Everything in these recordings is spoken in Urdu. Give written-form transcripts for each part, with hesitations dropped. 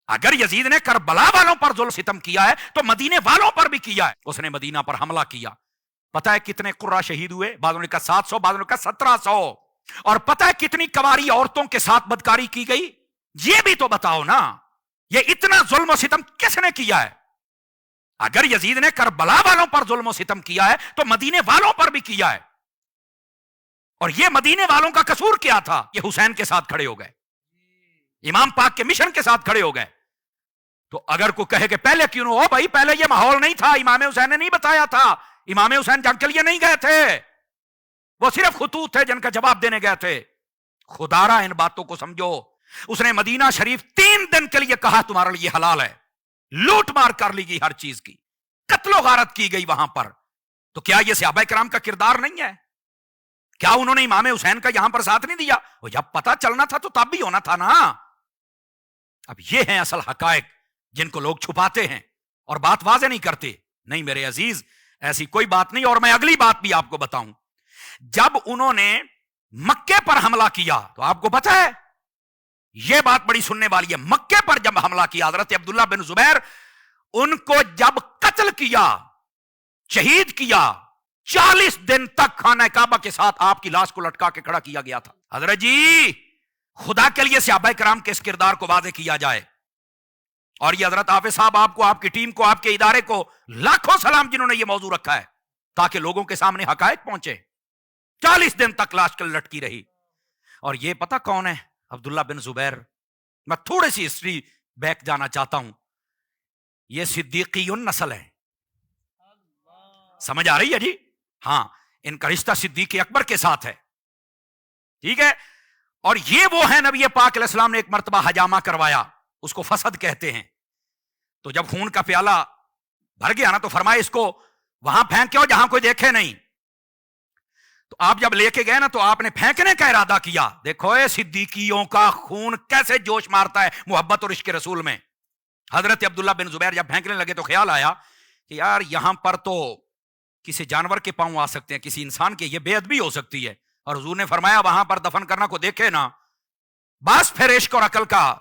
اگر یزید نے کربلا والوں پر ظلم ستم کیا ہے تو مدینے والوں پر بھی کیا ہے. اس نے مدینہ پر حملہ کیا. پتہ ہے کتنے قرہ شہید ہوئے؟ بعضوں نے کہا 700, بعضوں نے کہا 1700. اور پتہ ہے کتنی کواری عورتوں کے ساتھ بدکاری کی گئی؟ یہ بھی تو بتاؤ نا. یہ اتنا ظلم و ستم کس نے کیا ہے؟ اگر یزید نے کربلا والوں پر ظلم و ستم کیا ہے تو مدینے والوں پر بھی کیا ہے. اور یہ مدینے والوں کا قصور کیا تھا؟ یہ حسین کے ساتھ کھڑے ہو گئے, امام پاک کے مشن کے ساتھ کھڑے ہو گئے. تو اگر کوئی کہے کہ پہلے کیوں ہو بھائی, پہلے یہ ماحول نہیں تھا, امام حسین نے نہیں بتایا تھا, امام حسین جنگ کے لیے نہیں گئے تھے, وہ صرف خطوط تھے جن کا جواب دینے گئے تھے. خدا را ان باتوں کو سمجھو. اس نے مدینہ شریف 3 دن کے لیے کہا تمہارے لیے حلال ہے. لوٹ مار کر لی گئی, ہر چیز کی قتل و غارت کی گئی وہاں پر. تو کیا یہ صحابہ کرام کا کردار نہیں ہے؟ کیا انہوں نے امام حسین کا یہاں پر ساتھ نہیں دیا؟ وہ جب پتہ چلنا تھا تو تب بھی ہونا تھا نا. اب یہ ہیں اصل حقائق جن کو لوگ چھپاتے ہیں اور بات واضح نہیں کرتے. نہیں میرے عزیز, ایسی کوئی بات نہیں. اور میں اگلی بات بھی آپ کو بتاؤں, جب انہوں نے مکے پر حملہ کیا تو آپ کو پتہ ہے یہ بات بڑی سننے والی ہے, مکے پر جب حملہ کیا حضرت عبداللہ بن زبیر, ان کو جب قتل کیا, شہید کیا, 40 دن تک خانہ کعبہ کے ساتھ آپ کی لاش کو لٹکا کے کھڑا کیا گیا تھا. حضرت جی خدا کے لیے صحابہ کرام کے اس کردار کو واضح کیا جائے. اور یہ حضرت حافظ صاحب آپ کو, آپ کی ٹیم کو, آپ کے ادارے کو لاکھوں سلام جنہوں نے یہ موضوع رکھا ہے تاکہ لوگوں کے سامنے حقائق پہنچے. 40 دن تک لاش کل لٹکی رہی. اور یہ پتہ کون ہے؟ عبداللہ بن زبیر. میں تھوڑی سی ہسٹری بیک جانا چاہتا ہوں. یہ صدیقیون نسل ہے, سمجھ آ رہی ہے جی؟ ہاں, ان کا رشتہ صدیق اکبر کے ساتھ ہے, ٹھیک ہے. اور یہ وہ ہے نبی پاک علیہ السلام نے ایک مرتبہ حجامہ کروایا, اس کو فسد کہتے ہیں. تو جب خون کا پیالہ بھر گیا نا تو فرمایا اس کو وہاں پھینکو جہاں کوئی دیکھے نہیں. تو آپ جب لے کے گئے نا تو آپ نے پھینکنے کا ارادہ کیا. دیکھو اے صدیقیوں کا خون کیسے جوش مارتا ہے محبت اور عشق رسول میں. حضرت عبداللہ بن زبیر جب پھینکنے لگے تو خیال آیا کہ یار یہاں پر تو کسی جانور کے پاؤں آ سکتے ہیں, کسی انسان کے, یہ بے ادبی ہو سکتی ہے. اور حضور نے فرمایا وہاں پر دفن کرنا کو دیکھے نا. بس پھر عشق اور عقل کا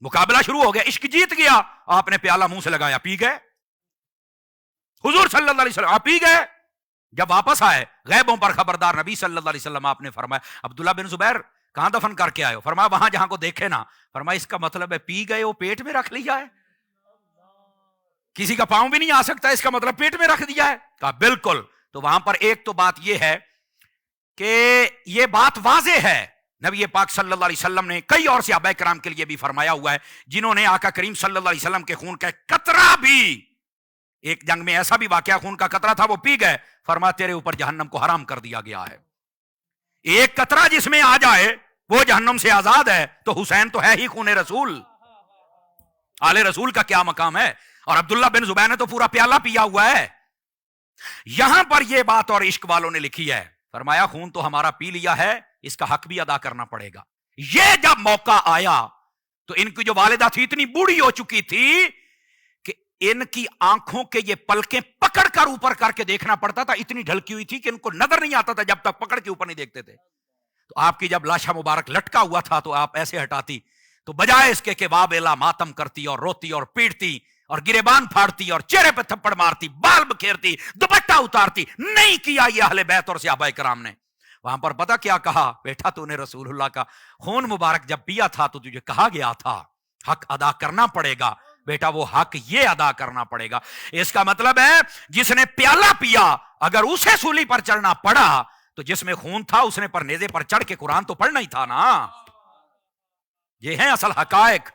مقابلہ شروع ہو گیا, عشق جیت گیا. آپ نے پیالہ منہ سے لگایا, پی گئے. حضور صلی اللہ علیہ وسلم آپ پی گئے. جب واپس آئے غیبوں پر خبردار نبی صلی اللہ علیہ وسلم, آپ نے فرمایا عبداللہ بن زبیر کہاں دفن کر کے آئے ہو؟ فرمایا وہاں جہاں کو دیکھے نا. فرمایا اس کا مطلب ہے پی گئے ہو, پیٹ میں رکھ لیا ہے. کسی کا پاؤں بھی نہیں آ سکتا, اس کا مطلب پیٹ میں رکھ دیا ہے. کہا بالکل. تو وہاں پر ایک تو بات یہ ہے کہ یہ بات واضح ہے, نبی پاک صلی اللہ علیہ وسلم نے کئی اور صحابہ کرام کے لیے بھی فرمایا ہوا ہے جنہوں نے آقا کریم صلی اللہ علیہ وسلم کے خون کا قطرہ بھی, ایک جنگ میں ایسا بھی واقعہ خون کا قطرہ تھا وہ پی گئے. فرمایا تیرے اوپر جہنم کو حرام کر دیا گیا ہے. ایک قطرہ جس میں آ جائے وہ جہنم سے آزاد ہے. تو حسین تو ہے ہی خون رسول, آل رسول کا کیا مقام ہے. اور عبداللہ بن زبیر نے تو پورا پیالہ پیا ہوا ہے. یہاں پر یہ بات اور عشق والوں نے لکھی ہے, فرمایا خون تو ہمارا پی لیا ہے, اس کا حق بھی ادا کرنا پڑے گا. یہ جب موقع آیا تو ان کی جو والدہ تھی اتنی بوڑھی ہو چکی تھی کہ ان کی آنکھوں کے یہ پلکیں پکڑ کر اوپر کر کے دیکھنا پڑتا تھا. اتنی ڈھلکی ہوئی تھی کہ ان کو نظر نہیں آتا تھا جب تک پکڑ کے اوپر نہیں دیکھتے تھے. تو آپ کی جب لاشا مبارک لٹکا ہوا تھا تو آپ ایسے ہٹاتی تو بجائے اس کے کہ وابیلا ماتم کرتی اور روتی اور پیٹتی اور گریبان پھاڑتی اور چہرے پہ تھپڑ مارتی, بال بکھیرتی, دوپٹہ اتارتی. نہیں کیا یہ اہل بیت اور صحابہ کرام نے. وہاں پر پتہ کیا کہا؟ بیٹا تو نے رسول اللہ کا خون مبارک جب پیا تھا تو تجھے کہا گیا تھا حق ادا کرنا پڑے گا. بیٹا وہ حق یہ ادا کرنا پڑے گا. اس کا مطلب ہے جس نے پیالہ پیا اگر اسے سولی پر چڑھنا پڑا تو جس میں خون تھا اس نے پر نیزے پر چڑھ کے قرآن تو پڑھنا ہی تھا نا. یہ ہیں اصل حقائق.